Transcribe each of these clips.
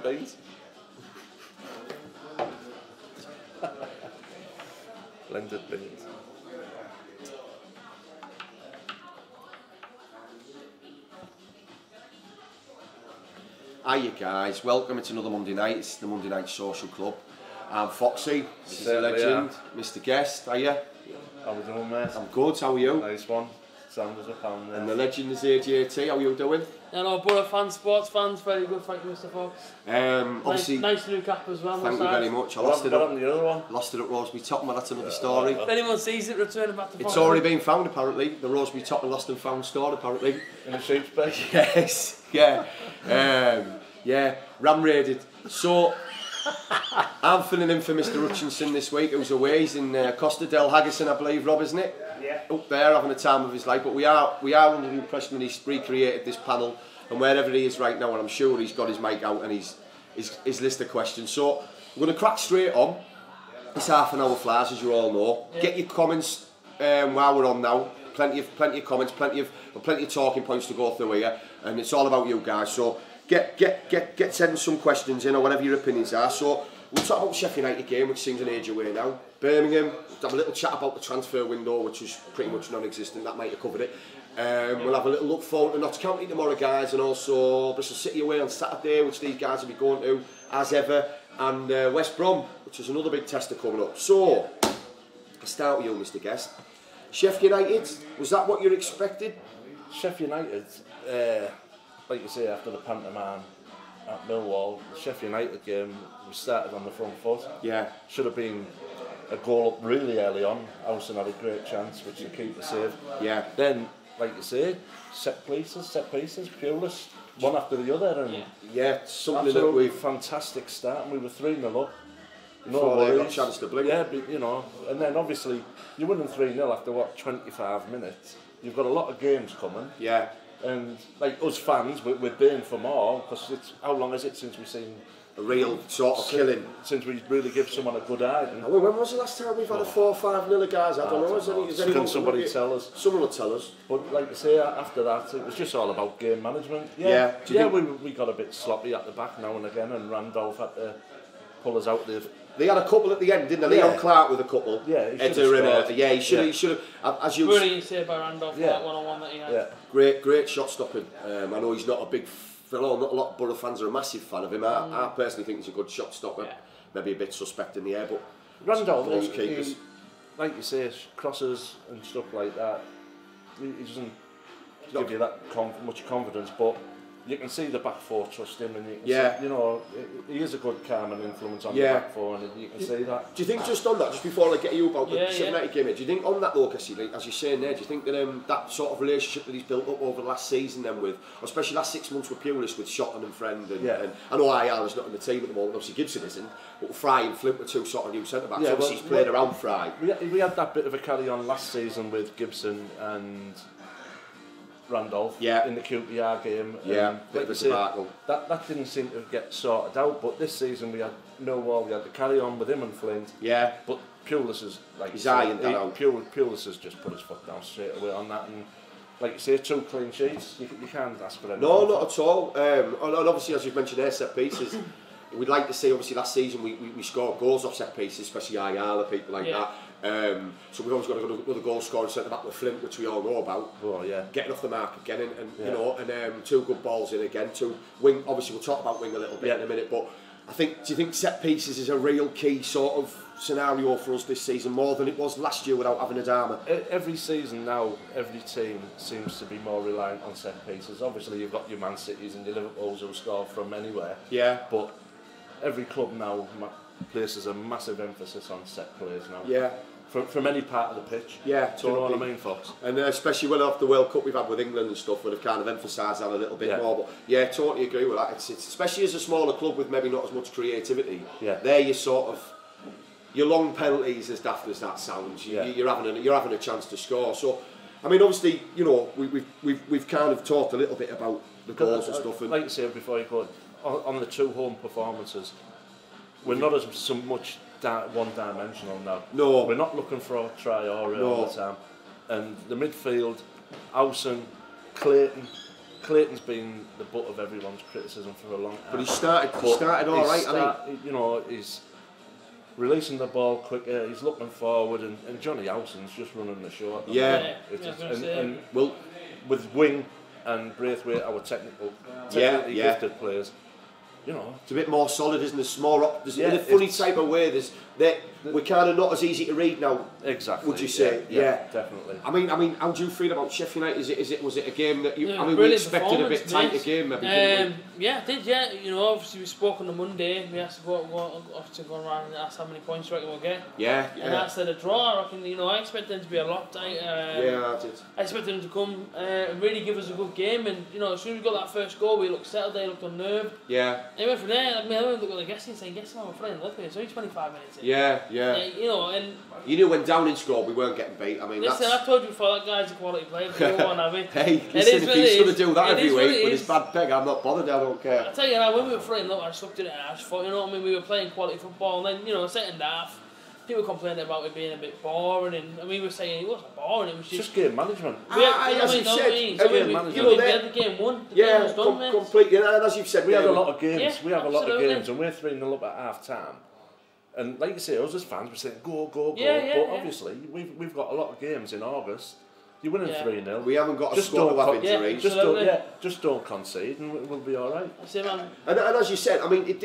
the beans. Blended beans. Hiya guys, welcome. It's another Monday night. It's the Monday Night Social Club. I'm Foxy, this is the legend, Mr. Guest. Hiya. How we doing, mate? I'm good, how are you? Nice one. Sound as a pound there. And the legend is A.J.T, how are you doing? Hello, Boro fans, sports fans, very good, thank you, Mr. Fox. Obviously, nice new cap as well. thank you very much. I lost it on the other one. Lost it at Rosebery Top, but that's another story. If anyone sees it, return it back to Fox. It's already been found apparently, the Rosebery Top and Lost and Found store apparently. In a sheep's bed? Yes, yeah. Yeah, ram raided. So, I'm filling in for Mr. Hutchinson this week, who's away. He's in Costa del Haggison, I believe, Rob, isn't it? Yeah. Up there, having the time of his life. But we are under the impression that he's recreated this panel, and wherever he is right now, and I'm sure he's got his mic out and his list of questions. So, we're going to crack straight on. It's half an hour flies, as you all know. Yeah. Get your comments while we're on now. Plenty of comments, plenty of talking points to go through here, and it's all about you guys. So. Get sending some questions in or whatever your opinions are. So we'll talk about the Sheffield United game, which seems an age away now. Birmingham, we'll have a little chat about the transfer window, which was pretty much non-existent. That might have covered it. We'll have a little look forward to Notts County tomorrow, guys, and also Bristol City away on Saturday, which these guys will be going to as ever, and West Brom, which is another big tester coming up. So I'll start with you, Mr. Guest. Sheffield United, was that what you expected? Sheffield United. Like you say, after the pantomime at Millwall, the Sheffield United game, we started on the front foot. Yeah. Should have been a goal up really early on. Howson had a great chance, which the keeper saved. Yeah. Then, like you say, set pieces, Pulis, one after the other, and something that we've fantastic start. And we were 3-0 up. No they got a chance to blink. Yeah, but, you know, and then obviously you're winning 3-0 after what 25 minutes. You've got a lot of games coming. Yeah. And like us fans, we're burning for more, because it's how long is it since we've seen a real sort of killing? Since we really give someone a good eye. And when was the last time we've had a 4-5-0 guys? I don't know. Is anyone, can somebody tell us? Someone will tell us. But like I say, after that, it was just all about game management. We got a bit sloppy at the back now and again, and Randolph had to pull us out there. They had a couple at the end, didn't they? Leon Clark with a couple. Yeah, he should have. He should have. As you what do you say about Randolph? That one-on-one that he had. Yeah, great shot stopping. I know he's not a big fellow. Not a lot of Boro fans are a massive fan of him. I personally think he's a good shot stopper. Yeah. Maybe a bit suspect in the air, but Randolph, he, like you say, crosses and stuff like that. He doesn't give you that much confidence, but you can see the back four trust him, and you can see, you know, he is a good calming influence on the back four, and you can see that. Do you think just on that, just before I get you about the Sheffield United game, do you think on that though, Guesty, like, as you're saying there, do you think that that sort of relationship that he's built up over the last season then with, especially last 6 months with Pulis, with Shotton and Friend, and I know IR is not in the team at the moment, obviously Gibson isn't, but Fry and Flint were two sort of new centre-backs, obviously he's played around Fry. We had that bit of a carry-on last season with Gibson and Randolph in the QPR game. Bit of a debacle. That didn't seem to get sorted out, but this season we had Millwall, we had the carry on with him and Flint. Yeah. But Pulis is like he's eyeing that out. Pulis has just put his foot down straight away on that, and like you say, 2 clean sheets. You can't ask for anything. No, not at all. And obviously, as you've mentioned there, set pieces. We'd like to see, obviously, last season we scored goals off set pieces, especially IR, people like that. So we've always got another goal scoring centre back with Flint, which we all know about. Oh yeah. Getting off the mark again, and you know, and 2 good balls in again. 2 wing. Obviously, we'll talk about wing a little bit in a minute, but do you think set pieces is a real key sort of scenario for us this season, more than it was last year without having a Adama? Every season now, every team seems to be more reliant on set pieces. Obviously, you've got your Man Cities and your Liverpools who score from anywhere. Yeah. But every club now places a massive emphasis on set plays now. Yeah. From any part of the pitch. Yeah, totally. Do you know what I mean, Fox? And especially when after the World Cup we've had with England and stuff, would have kind of emphasised that a little bit more. But yeah, totally agree with that. It's especially as a smaller club with maybe not as much creativity. Yeah. There you sort of your long penalties, as daft as that sounds, you're having a chance to score. So, I mean, obviously, you know, we've kind of talked a little bit about the goals and stuff. And like you said before, you go on the 2 home performances, we're not as so much one-dimensional now. No. We're not looking for a try or all the time. And the midfield, Howson, Clayton Clayton's been the butt of everyone's criticism for a long time. But he started all right, hasn't he? You know, he's releasing the ball quicker, he's looking forward, and Johnny Howson's just running the show. And with Wing and Braithwaite, our technically gifted players, you know, it's a bit more solid, isn't it? There's more in a funny type of way. We're kind of not as easy to read now. Exactly. Would you say? Yeah, definitely. I mean, how do you feel about Sheffield United? Was it a game that you? Yeah, I mean, we expected a bit tighter game, maybe. Yeah, I did. Yeah, you know, obviously we spoke on the Monday. We asked to go around and ask how many points you reckon we'll get. Yeah. And that's a draw. I reckon. You know, I expect them to be a lot tighter. I did. I expect them to come and really give us a good game. And you know, as soon as we got that first goal, we looked settled. They looked unnerved. Yeah. And went from there. I mean, I remember looking at Guesty and saying, "Guesty, I'm afraid of it's only 25 minutes in." Yeah. You know, and you knew when Downing scored, we weren't getting beat. I mean, listen, I told you before, that guy's a quality player. But you won't have it. Hey, listen, if he's going to do that every week with his bad peg, I'm not bothered. I don't care. I tell you now, when we were playing, look, I just looked at it and I just thought, you know what I mean, we were playing quality football, and then, you know, second half, people complaining about it being a bit boring, and we were saying it wasn't boring, it was just game management. As you've said, we had the game won. The game was done, completely. And as you've said, we had a lot of games. Yeah, we have a lot of games, and we're 3-0 up at half time. And like you say, us as fans, we're saying go. But obviously, we've got a lot of games in August. You're winning 3-0. We haven't got a squad of injuries. Just don't concede, and we'll be all right. That's it, man. And as you said, I mean, it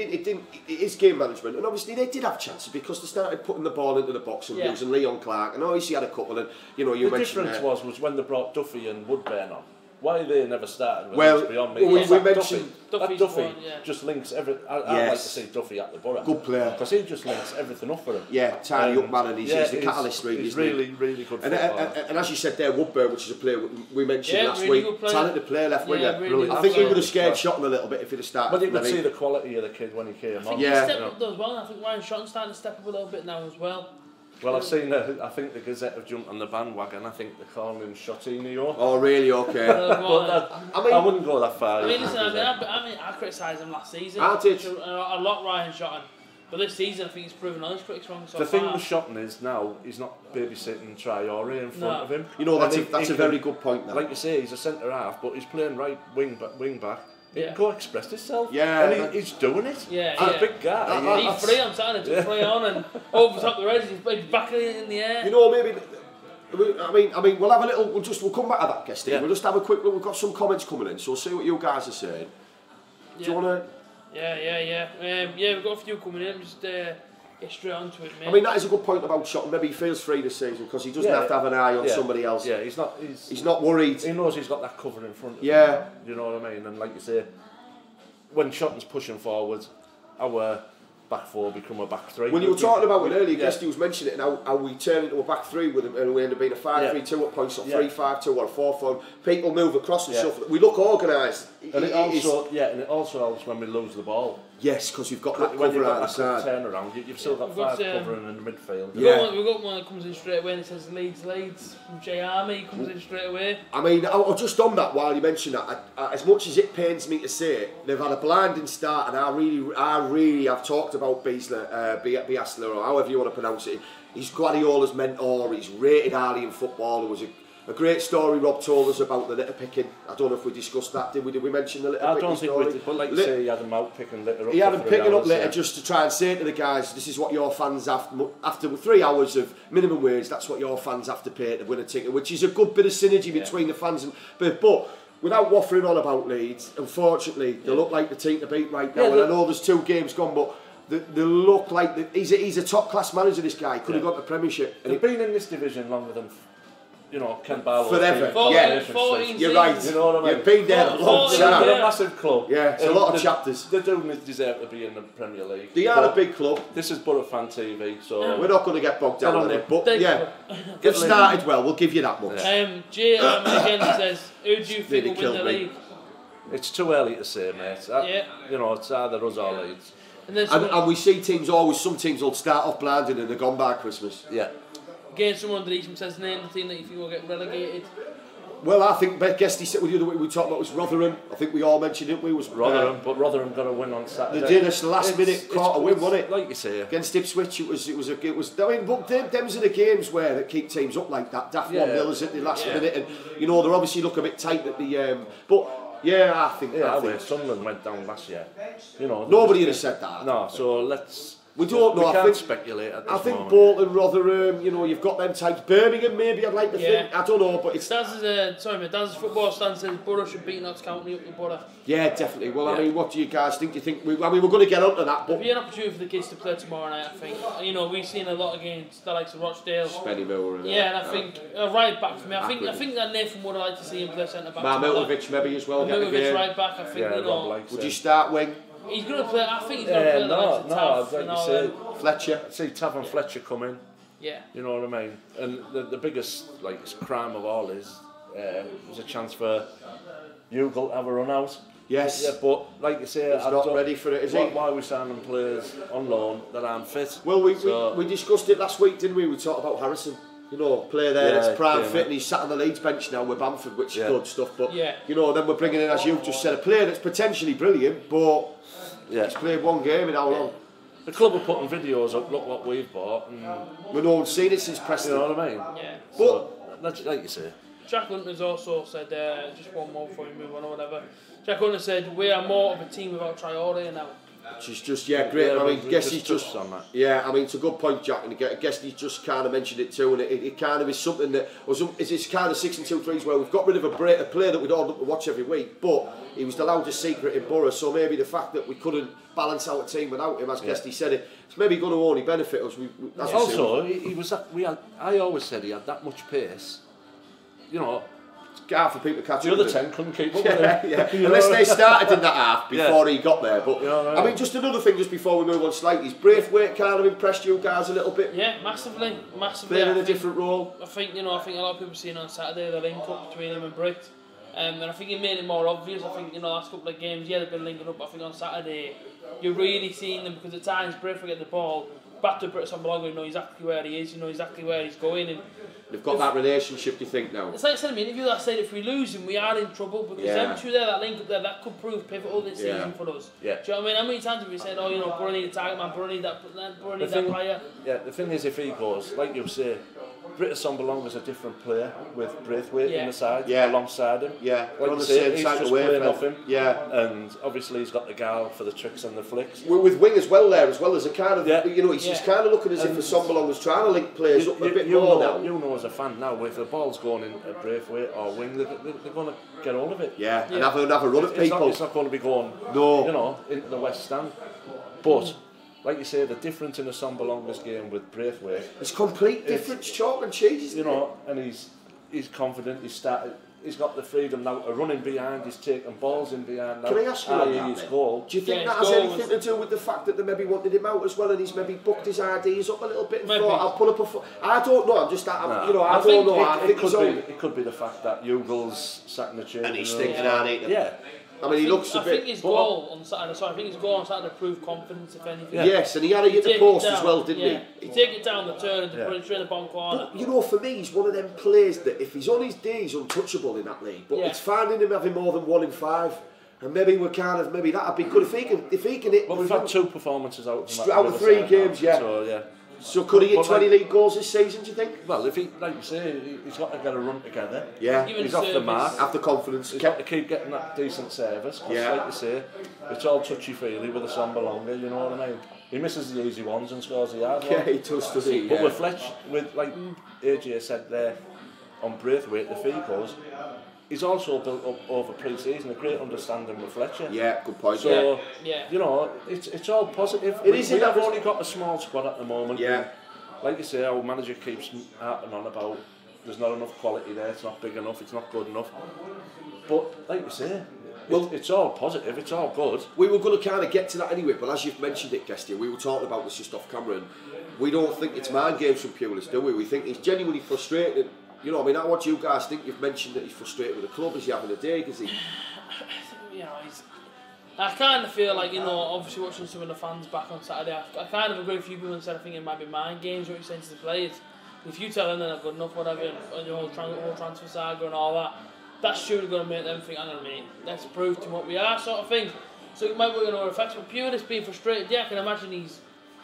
is game management, and obviously they did have chances because they started putting the ball into the box and using Leon Clark, and obviously had a couple, and you know, you mentioned the difference was when they brought Duffy and Woodburn on. Why they never started with beyond me. We mentioned Duffy just links everything. I'd like to see Duffy at the Boro. Good player. Because he just links everything up for him. Yeah, tidy up man, and he's the catalyst really. He's really good and as you said there, Woodburn, which is a player we mentioned last really week, talented player, left winger. Really I think he would have scared Shotton a little bit if he'd have started. But you could see the quality of the kid when he came on. He stepped up as well, and I think Ryan Shotton's starting to step up a little bit now as well. Well, I've seen. I think the Gazette have jumped on the bandwagon. I think they're calling him Shotinho. Oh, really? Okay. I wouldn't go that far. I mean, listen. I criticised him last season. I did a lot, Ryan Shotton. But this season, I think he's proven on his critics wrong so far. The thing with Shotton is now he's not babysitting Traore in front of him. You know, that's a very good point. Now. Like you say, he's a centre half, but he's playing right wing back. He can go express himself. Yeah. And he's doing it. Yeah. He's a big guy. He's free. I'm saying it. He's free on and over the top of the red. He's back in the air. You know, maybe. I mean, we'll have a little. We'll come back to that, Guesty. Yeah. We'll just have a quick look. We've got some comments coming in, so we'll see what you guys are saying. Do you want to? Yeah. We've got a few coming in. Just get straight onto it, mate. I mean, that is a good point about Shotton. Maybe he feels free this season because he doesn't have to have an eye on somebody else. Yeah, he's not worried. He knows he's got that cover in front of him. Yeah. You know what I mean? And like you say, when Shotton's pushing forward, our back four become a back three. When you were talking about it earlier, Guesty was mentioning it, and how we turn into a back three with him, and we end up being a 5-3-2 at points, or 3-5-2 or a 4-4. People move across and stuff. We look organised. And it also helps when we lose the ball. Yes, because you've got that cover out the side. Turnaround, you've still got five covering in the midfield. We've got one that comes in straight away and it says Leeds from J Army, comes in straight away. I mean, I'll just on that while you mention that, as much as it pains me to say it, they've had a blinding start, and I really have talked about Biasler, or however you want to pronounce it. He's Guardiola's mentor, he's rated highly in football. There was a great story Rob told us about the litter picking. I don't know if we discussed that, did we mention the litter picking story? I don't think we did, but like you say, he had them out picking litter up. He had them picking up litter just to try and say to the guys, this is what your fans have, after 3 hours of minimum wage, that's what your fans have to pay to win a ticket, which is a good bit of synergy between the fans. But without waffling on about Leeds, unfortunately, they look like the team to beat right now, and I know there's 2 games gone, but they look like, he's a top-class manager, this guy. He could have got the Premiership. They've been in this division longer than... You know, Ken Barlow. Forever. 14 you're right. You know what I mean? You've been there a long time. They're a massive club. Yeah, it's a lot of chapters. They do deserve to be in the Premier League. They are a big club. This is Borofantv, so... We're not going to get bogged down in it, but they've started well, we'll give you that much. Jay again says, who do you think will win the league? It's too early to say, mate. You know, it's either us or Leeds. And we see some teams will start off blinding and they're gone by Christmas. Yeah. Again, someone under each says name the team that you think will get relegated. Well, I think Guesty said with you the way we talked about was Rotherham. I think we all mentioned it. Was Rotherham, but Rotherham got a win on Saturday. They did a last-minute quarter win, wasn't it? Like you say, against Ipswich, it was. I mean, but them's are the games where that keep teams up like that. Daft 1-0 at the last minute, and you know they're obviously look a bit tight at the. But Yeah, I think. Sunderland went down last year. You know, nobody would have said that. No, so let's. We don't know. We can't speculate at this I think moment. Bolton, Rotherham, you know, you've got them types. Birmingham, maybe I'd like to think. I don't know, but it's. Daz's football stand says Boro should beat Notts County up to Boro. Yeah, definitely. Well, I mean, what do you guys think? Do you think? We're going to get onto that, but it'll be an opportunity for the kids to play tomorrow night. I think. You know, we've seen a lot against the likes of Rochdale. Spennymoor. And I think right back for me. I think that Nathan would have liked to see him play centre back. Middlesbrough maybe as well. Middlesbrough right back. I think. You know. Would you start wing? He's going to play. I think he's going to play the likes of Tav, Fletcher. I'd say Tav and Fletcher come in. Yeah. You know what I mean? And the biggest crime of all is there's a chance for Hugo to have a run out. Yes. Yeah, but like you say, he's not ready for it, is he? Why are we signing players on loan that aren't fit? Well, we discussed it last week, didn't we? We talked about Harrison. You know, player there that's prime fit, and he's sat on the Leeds bench now with Bamford, which is good stuff. But you know, then we're bringing in, as you've just said, a player that's potentially brilliant, but he's played one game in how long? The club are putting videos up. Look what we've bought, and no one's seen it since Preston. You know what I mean? Yeah. But like you say, Jack Hunter's also said just one more before we move on or whatever. Jack Hunter said we are more of a team without Traore now. Which is just great. I mean, Guesty's just on that. Yeah, I mean, it's a good point, Jack. And Guesty's just kind of mentioned it too, and it kind of is something that it's kind of 6 and 2 3s where we've got rid of a player that we'd all love to watch every week, but he was the loudest secret in Boro. So maybe the fact that we couldn't balance out a team without him, as Guesty said it's maybe going to only benefit us. I always said he had that much pace. You know. Half the people catch the other 10 couldn't keep up with him. Unless they started in that half before he got there. But I mean, just another thing, just before we move on slightly, is Braithwaite kind of impressed you guys a little bit? Yeah, massively. Playing in a different role. I think a lot of people seen on Saturday the link up between him and Britt, and I think it made it more obvious. I think last couple of games, they've been linking up. I think on Saturday, you're really seeing them because at times Braithwaite get the ball. Back to Britt Sombalonga, you know exactly where he is, you know exactly where he's going, and they've got that relationship. Do you think now? It's like I said in the interview last night. If we lose him, we are in trouble because them two there, that link up there, that could prove pivotal this season for us. Yeah. Do you know what I mean? How many times have we said, "Oh, you know, Boro need a target man, Boro need that player"? Yeah. The thing is, if he goes, like you say, Britt Sombalonga's a different player with Braithwaite in the side, alongside him. Yeah. Like on the say, same he's side just away playing off him. Yeah. And obviously he's got the gal for the tricks and the flicks. With wing as well there, as well as a kind of, you know, he's kind of looking as if the Sombalonga's trying to link players up a bit more now. You know, as a fan now, if the ball's going in a Braithwaite or wing, they're going to get hold of it. Yeah, and have a run at people. It's not going to be going, you know, into the West Stand. But like you say, the difference in the Sombalonga's game with Braithwaite, it's complete difference, chalk and cheese. You know, and he's confident. He's got the freedom now to run in behind. He's taking balls in behind now. Can I ask you on that? Goal. Do you think that has anything to do with the fact that they maybe wanted him out as well, and he's maybe booked his ideas up a little bit and thought, I'll pull up a I don't know. I'm just you know, I don't know. It could be the fact that Hugo's sat in the chair and he's thinking, I mean, he looks a bit. I think his goal on Saturday proved confidence, if anything. Yes, and he had it hit the post as well, didn't he? He take it down the turn and put it straight in the bottom corner. But, you know, for me, he's one of them players that if he's on his day, he's untouchable in that league. But it's finding him having more than 1 in 5. And maybe that'd be good if he can hit. Well, we've had 2 performances out of 3 games, So could he hit 20 league goals this season, do you think? Well, if he, like you say, he's got to get a run together. Yeah. He's off the mark. Have the confidence. He's got to keep getting that decent service. Like you say, it's all touchy-feely with the Sombalonga, you know what I mean? He misses the easy ones and scores the hard ones. Yeah, he does, doesn't he? But with Fletch, like A.J. said there, on Braithwaite, the Ficos, he's also built up over pre-season a great understanding with Fletcher. Yeah, good point. So, you know, it's all positive. We have only got a small squad at the moment. Yeah. Like you say, our manager keeps harping on about there's not enough quality there, it's not big enough, it's not good enough. But, like you say, it's all positive, it's all good. We were going to kind of get to that anyway, but as you've mentioned it, Guesty, we were talking about this just off camera, and we don't think it's mind games from Pulis, do we? We think he's genuinely frustrated. You know, I mean, what do you guys think? You've mentioned that he's frustrated with the club. Is he having a day? Is he? You know, I kind of feel like, you know, obviously watching some of the fans back on Saturday, I kind of agree with you people and said I think it might be mind games what you're saying to the players. If you tell them they're not good enough, whatever, and the whole transfer saga and all that, that's surely going to make them think, hang on a minute, let's prove to what we are, sort of thing. So it might be going to affect him. Pulis being frustrated, I can imagine he's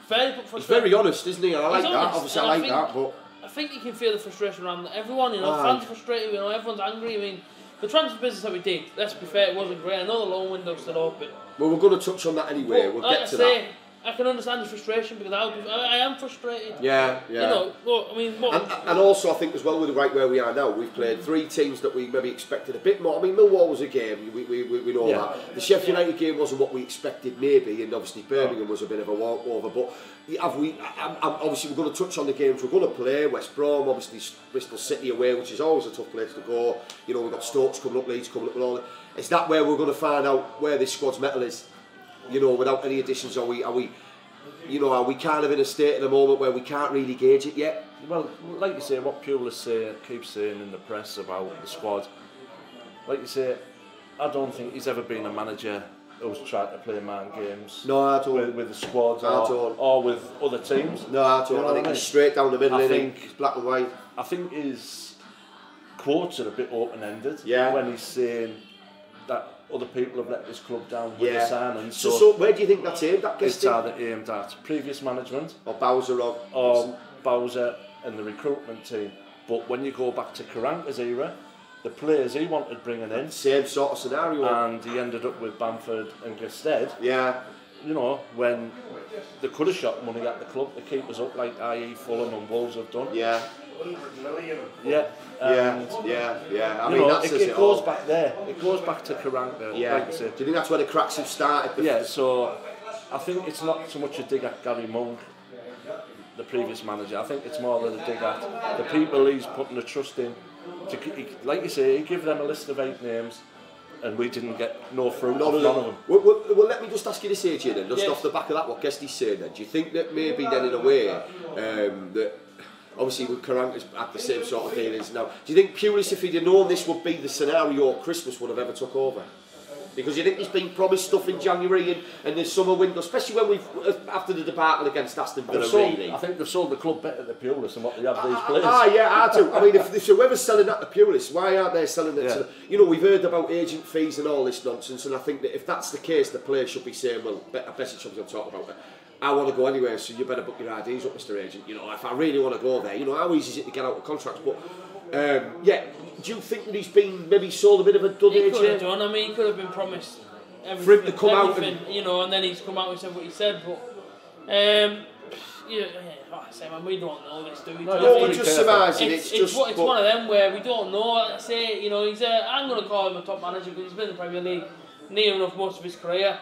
fairly frustrated. He's very honest, isn't he? And I like that. Obviously, I like that, but I think you can feel the frustration around everyone. You know, fans are frustrated. You know, everyone's angry. I mean, the transfer business that we did, let's be fair, it wasn't great. I know the loan window's still open. Well, we're going to touch on that anyway. We'll get to that. I can understand the frustration because I am frustrated. Yeah. You know, well, I mean, and also I think as well with right where we are now, we've played 3 teams that we maybe expected a bit more. I mean, Millwall was a game, we know that. The Sheffield United game wasn't what we expected maybe, and obviously Birmingham was a bit of a walkover. But obviously we're going to touch on the games we're going to play. West Brom, obviously Bristol City away, which is always a tough place to go. You know, we've got Stokes coming up, Leeds coming up, and all that. Is that where we're going to find out where this squad's mettle is? You know, without any additions, are we kind of in a state at the moment where we can't really gauge it yet? Well, like you say, what Pulis keeps saying in the press about the squad, like you say, I don't think he's ever been a manager who's tried to play mind games. No, I don't. With the squad or with other teams. No, I don't. You know I think he's straight down the middle. I think it's black and white. I think his quotes are a bit open-ended. Yeah. When he's saying that other people have let this club down with the signings. So where do you think that's aimed at, Guesty? It's either aimed at previous management or Bowser or Bowser and the recruitment team. But when you go back to Karanka's era, the players he wanted bringing in, same sort of scenario, and he ended up with Bamford and Guesty. Yeah. You know, when they could have shot money at the club to keep us up, like i.e. Fulham and Wolves have done. Yeah. Yeah. I mean, know, that's it goes back there. It goes back to Karanka. Yeah. Like I said. Do you think that's where the cracks have started? Yeah. So I think it's not so much a dig at Gary Monk, the previous manager. I think it's more of a dig at the people he's putting the trust in. Like you say, he gave them a list of 8 names, and we didn't get no fruit off none of them. Well, let me just ask you this, A.J. then, just off the back of that, what Guesty's saying then. Do you think that maybe then in a way, that obviously with Karanka's at the same sort of dealings now, do you think Pulis, if he'd have known this would be the scenario at Christmas, would have ever took over? Because you think he's been promised stuff in January and the summer window, especially when after the debacle against Aston Villa, really. I think they've sold the club better to Pulis than what they have these players. I do. I mean, if whoever's selling that to Pulis, why aren't they selling it to... You know, we've heard about agent fees and all this nonsense, and I think that if that's the case, the player should be saying, well, I bet it's something I'm talking about. I want to go anywhere, so you better book your IDs up, Mr. Agent. You know, if I really want to go there, you know, how easy is it to get out of contracts? But, do you think that he's been maybe sold a bit of a dud agent? He could have done. I mean, he could have been promised everything, for him to come out and, you know, and then he's come out and said what he said. But like I say, man, we don't know this, do we? No, we're just surmising. It's one of them where we don't know. Like I say, you know, I'm going to call him a top manager because he's been in the Premier League near enough most of his career.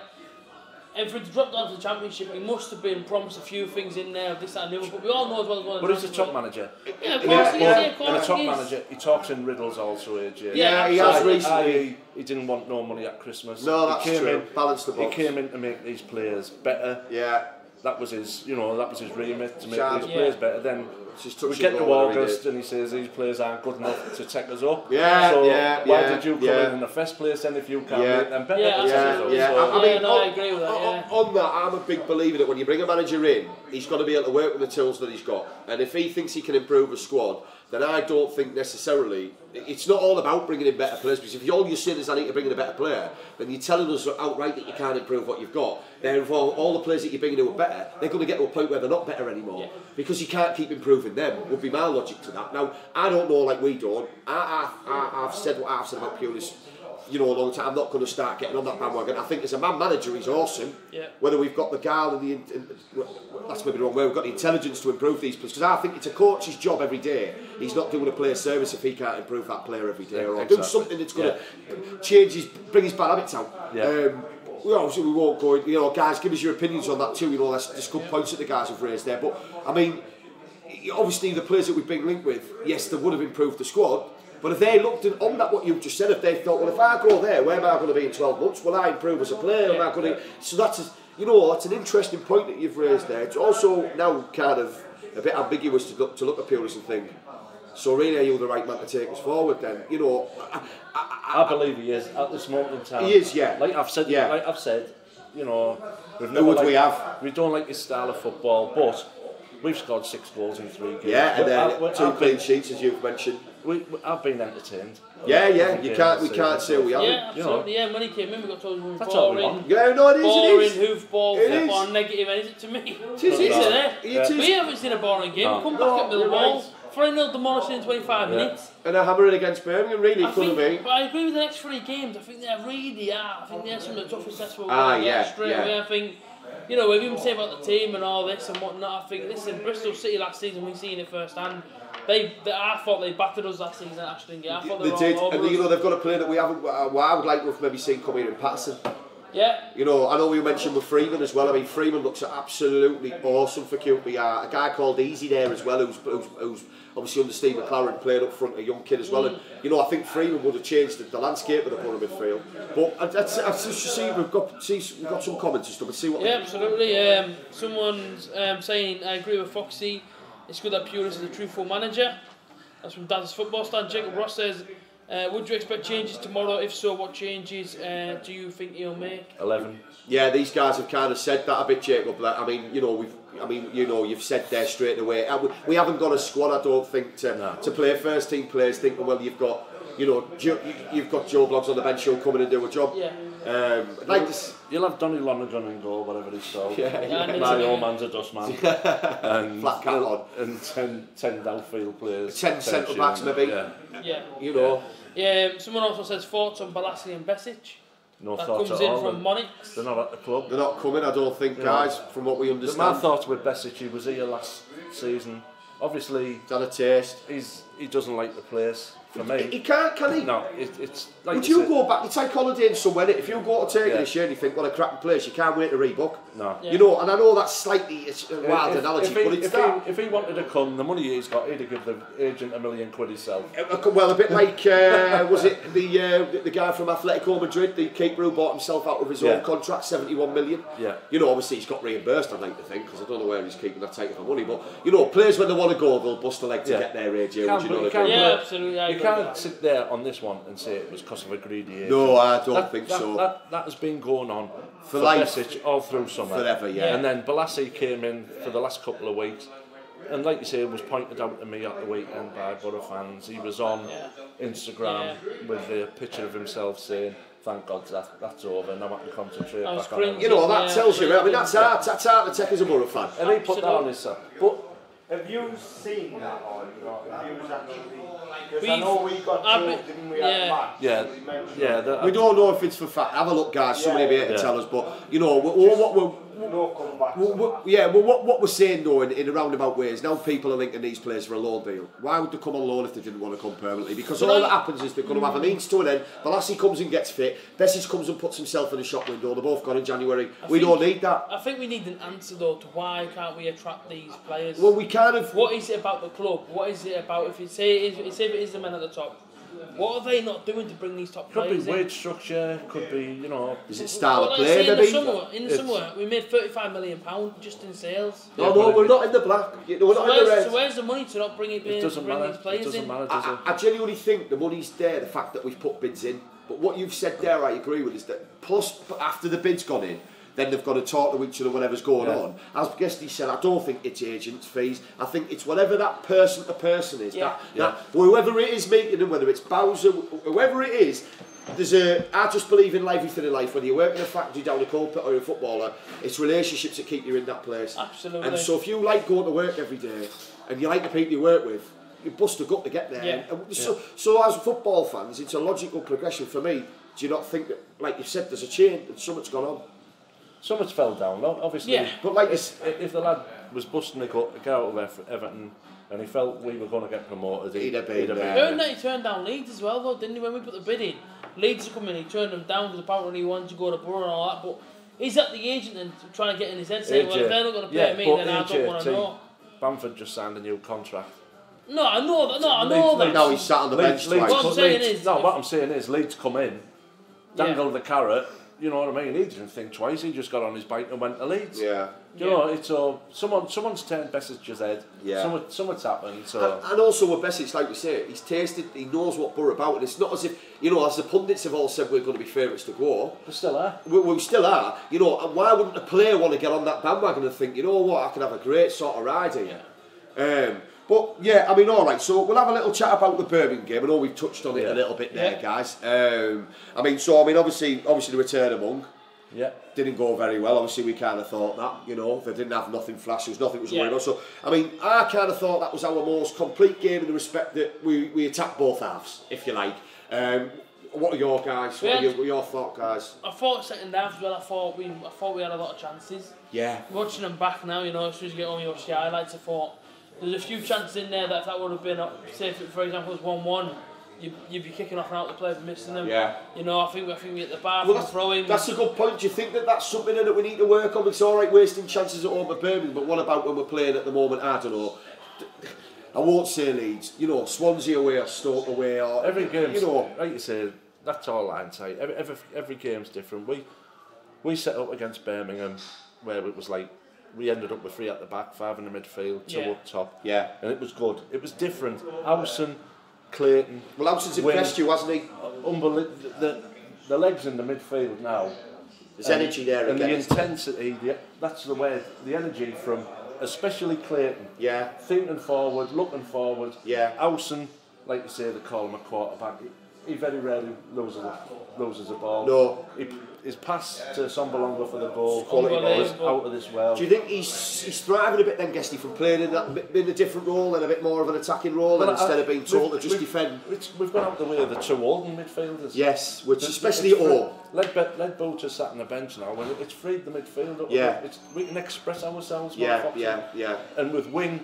And for him to drop down to the Championship, he must have been promised a few things in there, this, that and the other, but we all know as well as well. But he's a top manager. Yeah, of course he is. And a top manager, he talks in riddles also, AJ. Yeah, he has recently. He didn't want no money at Christmas. No, that's true. Balance the books. He came in to make these players better. Yeah. That was his, remit, to make these players better. Then we get to August and he says these players aren't good enough to take us up. Why did you come in the first place then if you can't make them better? I agree with that. On that, I'm a big believer that when you bring a manager in, he's got to be able to work with the tools that he's got. And if he thinks he can improve a squad, then I don't think necessarily it's not all about bringing in better players. Because if all you're saying is I need to bring in a better player, then you're telling us outright that you can't improve what you've got. Therefore, all the players that you're bringing in are better. They're going to get to a point where they're not better anymore because you can't keep improving them. Would be my logic to that. Now, I don't know, like we don't. I've said what I've said about Pulis, a long time. I'm not going to start getting on that bandwagon. I think as a man manager, he's awesome. Yeah. Whether we've got the guile and that's maybe wrong. Where we've got the intelligence to improve these players, because I think it's a coach's job every day. He's not doing a player service if he can't improve that player every day, or do something that's going to bring his bad habits out. Yeah. Obviously we won't go. Guys, give us your opinions on that too. That's just good points that the guys have raised there. But I mean, obviously the players that we've been linked with, yes, they would have improved the squad. But if they looked on that, what you've just said, if they thought, well, if I go there, where am I going to be in 12 months? Will I improve as a player? Am I going to? So that's an interesting point that you've raised there. It's also now kind of a bit ambiguous to look at Pulis and think, so really, are you the right man to take us forward? Then I believe he is at this moment in time. He is, yeah. Like I've said, we don't like his style of football, but we've scored 6 goals in 3 games. Yeah, and then 2 clean sheets, as you've mentioned. I've been entertained. We can't say we haven't. Yeah, absolutely. Yeah, when he came in, we got told we were That's boring. all we want. Yeah, no, it is. Boring, hoofball, football, negative, and is it to me? It is. We haven't seen a boring game. Come back at Millwall. 3-0 demolishing in 25 minutes. And they're hammering against Birmingham, really, couldn't be. But I agree with the next 3 games. I think they really are. I think they're some of the toughest tests we'll get straight away. I think, you know, we've even said about the team and all this and whatnot. I think, listen, Bristol City last season, we've seen it firsthand. I thought they battered us last season at Ashton Gate. I thought they did, all over and you know, they've got a player that we haven't, I would like to have maybe seen come here in Patterson. Yeah. You know, I know we mentioned with Freeman as well. I mean, Freeman looks absolutely awesome for QPR. A guy called Easy there as well, who's obviously under Steve McLaren, playing up front, a young kid as well. And, you know, I think Freeman would have changed the landscape of the Boro midfield. But I just see we've got some comments and stuff. Let's see what. Yeah, absolutely. Someone's saying, I agree with Foxy. It's good that Pulis is a truthful manager. That's from Dad's Football Stand. Jacob Ross says, would you expect changes tomorrow? If so, what changes do you think he'll make? 11. Yeah, these guys have kind of said that a bit, Jacob. I mean, you know, you've said there straight away. We haven't got a squad, I don't think, to play first team players. Thinking, well, you've got Joe Bloggs on the bench. He'll come in and do a job. Yeah. You'll have Donny Lonergan in goal, whatever he's called. My old man's a dust man. And flat cat on. And 10 outfield players. 10 centre backs maybe. Yeah. You know. Yeah. Someone also says thoughts on Balassi and Besic. No that thoughts comes at in all. from Monix. They're not at the club. They're not coming, I don't think, guys, from what we understand. My thoughts with Besic, he was here last season. Obviously, he's had a taste. He doesn't like the place. For me, he can't, can he? No, it's like. Would you go back? You take holiday in somewhere. If you go to Turkey this year and you think, what a cracking place, you can't wait to rebook. No. You know, and I know that's slightly a wild analogy, but it's that. If he wanted to come, the money he's got, he'd have given the agent £1 million himself. Well, a bit like was it the guy from Atletico Madrid, the keeper who bought himself out of his own contract, 71 million. Yeah. You know, obviously he's got reimbursed, I'd like to think, because I don't know where he's keeping that type of money. But you know, players when they want to go, they'll bust a leg to get there, AJ. Would you know what I mean? Yeah, absolutely. You can't sit there on this one and say it was because of a greedy agent. No, I don't think so. That has been going on for Besic all through summer. Forever, yeah. And then Balassi came in for the last couple of weeks, and like you say, it was pointed out to me at the weekend by Boro fans. He was on Instagram with a picture of himself saying, "Thank God that's over. Now I can concentrate back on it." You know, that tells you. I mean, that's hard to take as a Boro fan. And he put that on his side. But have you seen that, or have you actually? Because I know we got told, didn't we, at match? Yeah. We don't know if it's for fact. Have a look, guys. Somebody be able to tell us. But you know, what we're saying though, in a roundabout ways, now people are linking these players for a loan deal. Why would they come on loan if they didn't want to come permanently? Because all that happens is they're going to have a means to an end. Balassi comes and gets fit. Besic comes and puts himself in the shop window. They're both gone in January. We don't need that. I think we need an answer though to why can't we attract these players? Well, we kind of. What is it about the club? What is it about? If you say it is the men at the top, what are they not doing to bring these top players in? Could be wage structure, could be, you know... Is it style of play, maybe? In the summer, we made £35 million just in sales. No, we're not in the black. We're not in the red. So where's the money to not bring these players in? It doesn't matter, does it? I genuinely think the money's there, the fact that we've put bids in. But what you've said there, I agree with, is that plus, after the bid's gone in, then they've got to talk to each other whatever's going on. As Guesty said, I don't think it's agents' fees. I think it's whatever that person to person is. That whoever it is meeting them, whether it's Bowser, whoever it is, I just believe in everything in life. Whether you work in a factory, down a coal pit, or you're a footballer, it's relationships that keep you in that place. Absolutely. And so if you like going to work every day and you like the people you work with, you bust a gut to get there. Yeah. So as football fans, it's a logical progression for me. Do you not think that, like you said, there's a chain and something's gone on? Something's fell down, obviously. Yeah. But like if the lad was busting a gut to get out of Everton and he felt we were going to get promoted, he'd have been there. Heard that he turned down Leeds as well, though, didn't he? When we put the bid in, Leeds are coming in, he turned them down because apparently he wanted to go to Boro and all that. But he's at the agent and trying to get in his head saying, well, if they're not going to pay me, then I don't want to know. Bamford just signed a new contract. No, I know that. Now he's sat on the bench twice. What I'm saying is, Leeds come in, dangle the carrot. You know what I mean? He didn't think twice. He just got on his bike and went to Leeds. Yeah. You know, it's someone's turned Besic's head. Yeah. Something's happened. So. And also with Besic, like we say, he's tasted. He knows what Boro about, and it's not as if as the pundits have all said we're going to be favourites to go. We still are. We still are. You know, why wouldn't a player want to get on that bandwagon and think, you know what, I can have a great sort of ride here. But yeah, I mean, all right. So we'll have a little chat about the Birmingham game. I know we've touched on it a little bit there, guys. Obviously the return of Monk. didn't go very well. Obviously, we kind of thought that, you know, they didn't have nothing flash, there was nothing was worried about. So, I mean, I kind of thought that was our most complete game in the respect that we attacked both halves, if you like. What are your guys? What are your thoughts, guys? I thought second half as well. I thought we had a lot of chances. Yeah. Watching them back now, you know, as soon as you get on your highlights, I thought there's a few chances in there that if that would have been, say, for example, it was 1-1. You'd be kicking off and out the play for missing them. Yeah. You know, I think we hit the bar for throwing. That's a good point. Do you think that that's something that we need to work on? It's all right wasting chances at home at Birmingham, but what about when we're playing at the moment? I don't know. I won't say Leeds. You know, Swansea away or Stoke away or every game. You know, like you say, that's all hindsight. Every game's different. We set up against Birmingham where it was like we ended up with 3 at the back, 5 in the midfield, 2 up top. Yeah. And it was good. It was different. Howson, Clayton. Well, Howson's impressed you, hasn't he? The legs in the midfield now. There's energy there and again. The intensity. That's the way. The energy from especially Clayton. Yeah. Thinking forward, looking forward. Yeah. Howson, like you say, they call him a quarterback. He very rarely loses a ball. No. His pass to Sombolonga for the goal was out of this world. Do you think he's thriving a bit then, Guesty, from playing in a different role and a bit more of an attacking role, and instead of being told to just defend? We've gone out the way of the 2 holding midfielders. Yes, which especially at home. Ledbetter sat on the bench now. When it's freed the midfield up. Yeah. We can express ourselves. Yeah. And with Wing,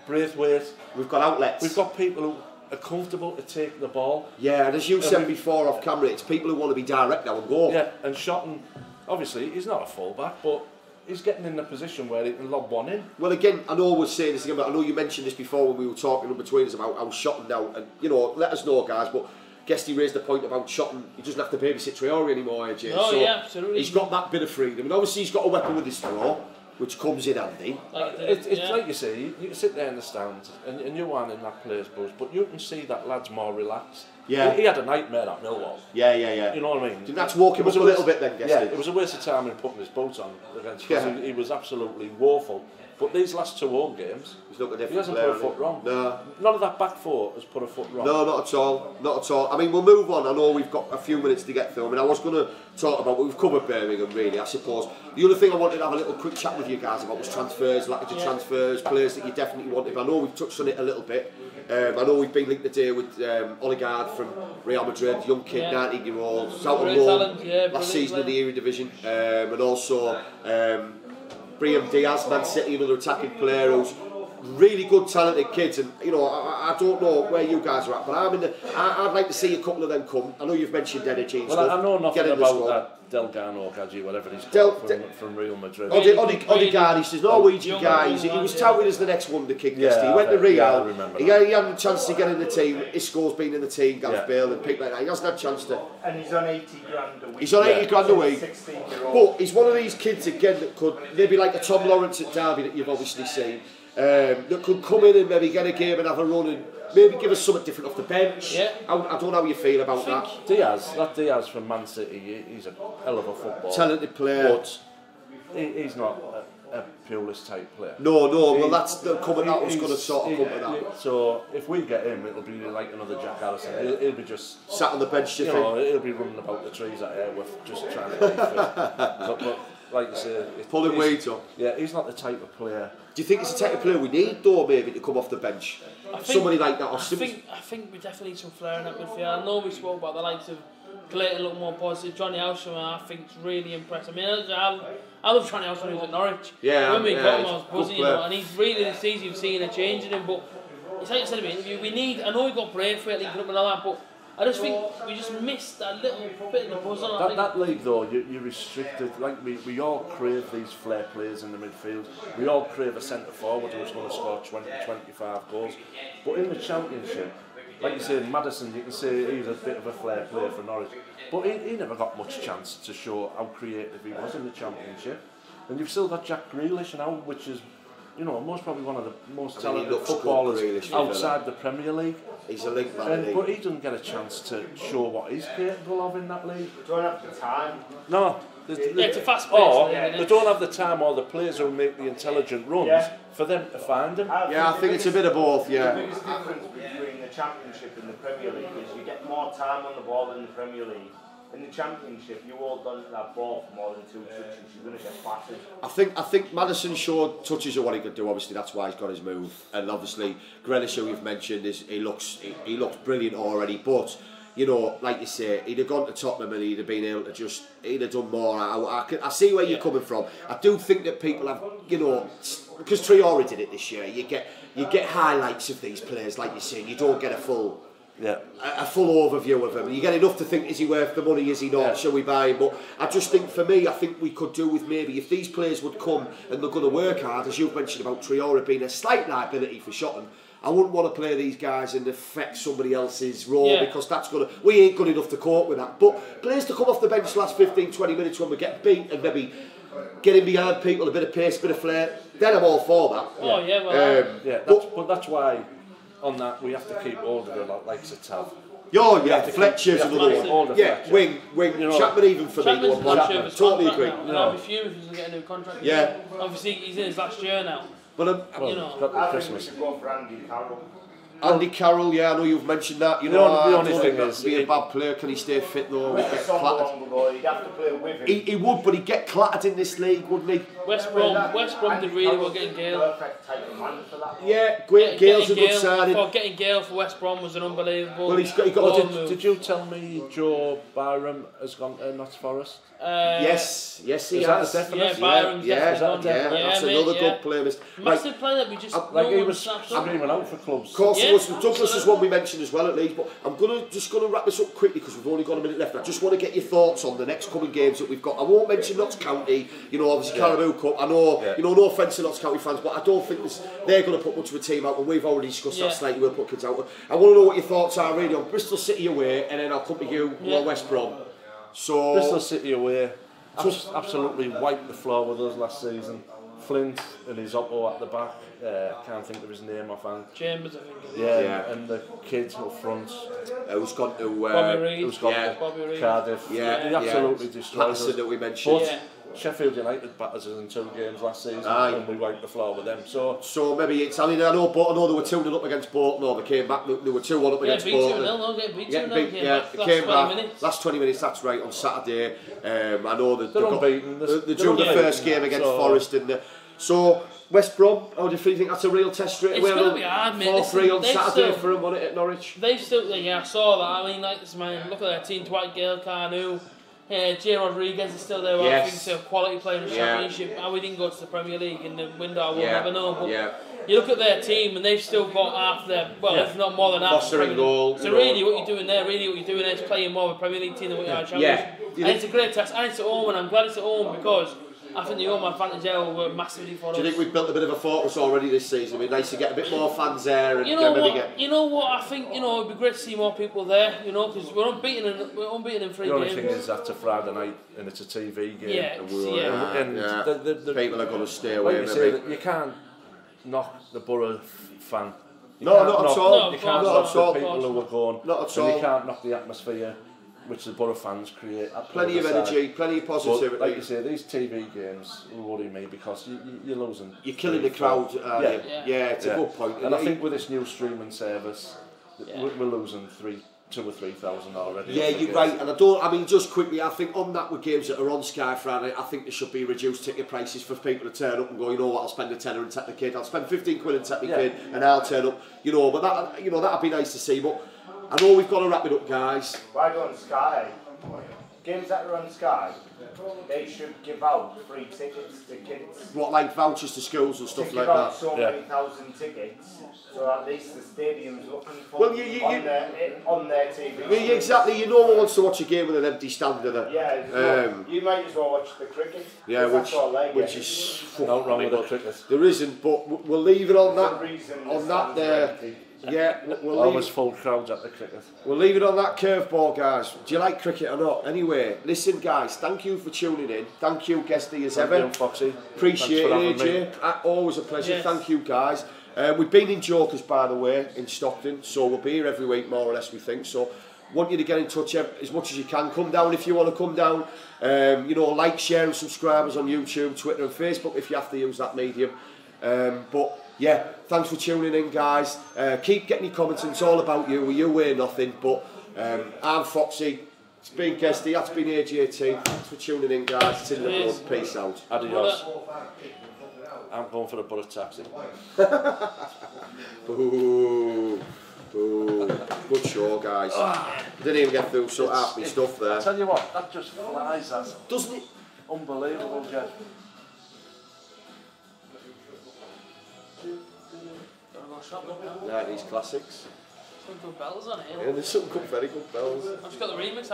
Braithwaite, we've got outlets. We've got people who are comfortable to take the ball. Yeah, and as you said before off camera, it's people who want to be direct now and go. Yeah, and Shotton, obviously, he's not a full-back, but he's getting in a position where he can lob one in. Well, again, I know we're saying this again, but I know you mentioned this before when we were talking in between us about how Shotton now, and, you know, let us know, guys, but Guesty raised the point about Shotton, he doesn't have to babysit Traore anymore, AJ. Oh, so yeah, absolutely. He's got that bit of freedom, and obviously he's got a weapon with his throw, which comes in handy. It's like you say, you can sit there in the stands and you aren't in that player's buzz, but you can see that lad's more relaxed. Yeah. He had a nightmare at Millwall. Yeah. You know what I mean? Didn't that walk him up a little bit then, Guesty? Yeah, it was a waste of time in putting his boat on against us. He was absolutely woeful. But these last 2 home games, he's not a different he hasn't player, put a foot wrong. No. None of that back 4 has put a foot wrong. No, not at all. Not at all. I mean, we'll move on. I know we've got a few minutes to get through. I mean, I was going to talk about, we've covered Birmingham, really, I suppose. The other thing I wanted to have a little quick chat with you guys about was transfers, lack of transfers, players that you definitely wanted. I know we've touched on it a little bit. I know we've been linked today with Odegaard from Real Madrid, young kid, 19-year-old, out on loan last season in the Eredivisie, and also Brahim Diaz, Man City, another attacking player who's really good, talented kids. And you know, I don't know where you guys are at, but I'd like to see a couple of them come. I know you've mentioned energy and stuff. I know nothing about that Delgado, Gadji, whatever he's called from Real Madrid. Odegaard, he's a Norwegian guy. He was touted as the next wonder kid. He went to Real. He had a chance to get in the team. Isco's been in the team, Gareth Bale and people like that. He hasn't had a chance to. And he's on 80 grand a week. He's on 80 grand a week. 16-year-old. But he's one of these kids again that could maybe like a Tom Lawrence at Derby that you've obviously seen. That could come in and maybe get a game and have a run and maybe give us something different off the bench. Yeah. I don't know how you feel about that. Diaz from Man City, he's a hell of a footballer. Talented player. But he's not a Pulis type player. No, well that's the coming that was going to sort of come to that. So if we get him, it'll be like another Jack Harrison. He'll be just sat on the bench, you know, he'll be running about the trees at Airworth just trying to get fit. But like you say, pulling weight up. Yeah, he's not the type of player. Do you think it's the type of player we need, though, maybe to come off the bench? Somebody like that, or I think we definitely need some flair in that midfield. I know we spoke about the likes of Clayton look more positive. Johnny Howson, I think, is really impressive. I mean, I love Johnny Howson, who's at Norwich. Yeah, when we got him, I was buzzing, you know, and he's really this season you've seen a change in him. But it's like I said in the interview, we need. I know we got Braithwaite linking up and all that, but I just think we just missed that little bit of the buzz on that league though, you're restricted. Like we all crave these flair players in the midfield. We all crave a centre forward who's going to score 20-25 goals. But in the Championship, like you say, Maddison, you can say he's a bit of a flair player for Norwich. But he never got much chance to show how creative he was in the Championship. And you've still got Jack Grealish now, which is, you know, most probably one of the most talented footballers outside the Premier League. He's a link man, but he doesn't get a chance to show what he's capable of in that league. Don't have the time. No. It's a fast pace. Or they don't have the time or the players who make the intelligent runs for them to find him. I think it's a bit of both, The biggest difference between the Championship and the Premier League is you get more time on the ball in the Premier League. in the Championship, you hold on to that ball for more than 2 touches, you're going to get battered. I think Maddison showed touches of what he could do. Obviously, that's why he's got his move. And obviously, Grealish, who you've mentioned, he looks brilliant already. But you know, like you say, he'd have gone to Tottenham and he'd have been able to he'd have done more. I see where you're coming from. I do think that people have, you know, because Traore did it this year. You get highlights of these players, like you say. You don't get a full overview of him. You get enough to think, is he worth the money? Is he not? Shall we buy him? But I just think, for me, I think we could do with maybe if these players would come and they're going to work hard, as you've mentioned about Traore being a slight liability for Shotton. I wouldn't want to play these guys and affect somebody else's role because we ain't good enough to cope with that. But players to come off the bench the last 15-20 minutes when we get beat and maybe getting behind people, a bit of pace, a bit of flair, then I'm all for that. Oh yeah, well, but that's why on that we have to keep hold of it like Tav. Oh yeah, Fletcher's another one. Yeah, wing. You know, Chapman even for me. Totally agree. I'll be fuming if he doesn't get a new contract. Yeah. Obviously he's in his last year now. But you know, I think we should go for Andy Carroll. Andy Carroll, yeah, I know you've mentioned that. You know, the only thing is, be a bad player. Can he stay fit though? He'd have to play with him. He would, but he'd get clattered in this league, wouldn't he? West Brom did really well getting Gale. Perfect type of man for that. Yeah, Gale's a good signing. Getting Gale for West Brom was an unbelievable. Well, he got move. Did you tell me Joe Byram has gone to Notts Forest? Yes, he has. Yeah, Byram's that's another good player. Massive player that we just he was screaming out for clubs. Of course, Douglas is one we mentioned as well at least. But I'm just gonna wrap this up quickly because we've only got a minute left. I just want to get your thoughts on the next coming games that we've got. I won't mention Notts County. You know, obviously Carabao Cup. I know, you know, no offence to Notts County fans, but I don't think they're going to put much of a team out. And we've already discussed that slightly. We'll put kids out. I want to know what your thoughts are really on Bristol City away, and then I'll come to you on West Brom. So Bristol City away. Absolutely wiped the floor with us last season. Flint and his Oppo at the back. Can't think of his name offhand. Chambers, I think. Yeah, and the kids up front. Who's gone to Bobby Reid. Who's gone to Cardiff. He absolutely destroyed us. That we mentioned. But Sheffield United battered us in 2 games last season, and we wiped the floor with them. So maybe it's. I mean, I know they were 2-0 up against Bolton, or they came back. They were 2-1 up against Bolton. They came back. Last 20 minutes. That's right, on Saturday. I know that they're unbeaten. They drew the first game against Forest, and so West Brom. How do you think that's a real test straight away? It's going to be hard, mate. 4-3 on Saturday for them, wasn't it, at Norwich? They've still, I saw that. I mean, like this man. Look at their team: Dwight Gale, Carnu. Jay Rodriguez is still there. I think he's a quality player in the Championship. How we didn't go to the Premier League in the window, I will never know. But you look at their team, and they've still got half their, if not more than half. Fostering goal. So really, what you're doing there, is playing more of a Premier League team than what you are in Championship. And it's a great test. And it's at home, and I'm glad it's at home because I think the home advantage there will work massively for us. Do you think we've built a bit of a fortress already this season? It'd be nice to get a bit more fans there. And you know what? I think it'd be great to see more people there. You know, because we're unbeaten in 3 games. The only thing is that's a Friday night and it's a TV game. And people are going to stay away. You can't knock the Boro fan. Not at all. You can't knock the people who are going. Not at all. And you can't knock the atmosphere which the Boro fans create. Plenty of energy, plenty of positivity. But like you say, these TV games worry me because you're losing. You're killing the crowd. It's a good point. And I think with this new streaming service, we're losing 2,000 or 3,000 already. Yeah, you're right. And just quickly, I think on that with games that are on Sky Friday, I think there should be reduced ticket prices for people to turn up and go, you know what, I'll spend a tenner and take the kid. I'll spend 15 quid and take the kid, and I'll turn up. You know, but that'd be nice to see. But I know we've got to wrap it up, guys. Why go on Sky? Games that are on Sky, they should give out free tickets to kids. What, like vouchers to schools and stuff like that? Give out so many thousand tickets, so at least the stadium's looking for on their TV. Yeah, exactly. No one wants to watch a game with an empty stand, do they? Yeah, you might as well watch the cricket. Yeah, which is not wrong with the cricket. There isn't, but we'll leave it on that. There. Yeah, always full crowds at the cricket. We'll leave it on that curveball, guys. Do you like cricket or not? Anyway, listen, guys, thank you for tuning in. Thank you, Guesty, as ever. Thank you, Foxy. Appreciate it, AJ. Always a pleasure. Yes. Thank you, guys. We've been in Jokers, by the way, in Stockton, so we'll be here every week, more or less, we think. So, want you to get in touch as much as you can. Come down if you want to come down. Like, share and subscribe us on YouTube, Twitter and Facebook if you have to use that medium. But yeah, thanks for tuning in, guys. Keep getting your comments, and it's all about you. You weigh nothing, but I'm Foxy. It's been Guesty, that's been A.J.T. Thanks for tuning in, guys. It's in the blood. Peace out. Adios. I'm going for a Boro taxi. Boo. Boo. Good show, guys. Didn't even get through so half my stuff there. I tell you what, that just flies, that. Doesn't it? Unbelievable, Jeff. 90s classics. Some good bells on here. Yeah, there's some good, very good bells. I've just got the remix